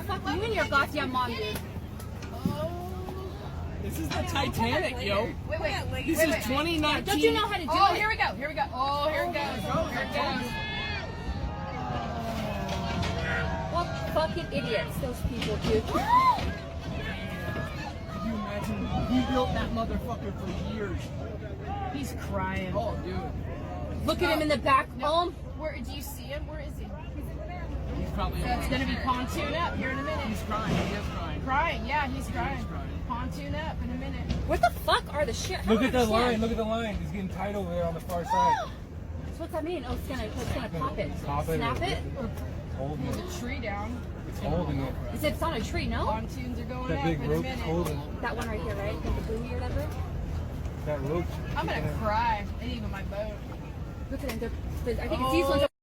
fuck you and your goddamn mom, dude? This is the Titanic, yo. Wait. This is 2019. Don't you know how to do Oh, it? here we go. Oh, here it goes. Here it goes. What fucking idiots those people, dude. Could you imagine? He built that motherfucker for years. He's crying. Oh, dude. Look at him in the back. No. Where do you see him? Where is he? He's probably. So it's gonna be pontoon up here in a minute. He's crying. He is crying. Crying, yeah, he's crying. He's crying. Pontoon up in a minute. What the fuck are the shit? Look at the line. Look at the line. It's getting tight over there on the far side. So what's that mean? Oh, it's gonna pop it. Pop it. Snap it? Holding There's it. a tree down. It's holding it. It's on a tree, no? Pontoons are going That up big in a rope is minute. holding. That one right here, right? The buoy or whatever? That rope. I'm gonna cry. And even my boat. Look at them. I think it's these ones that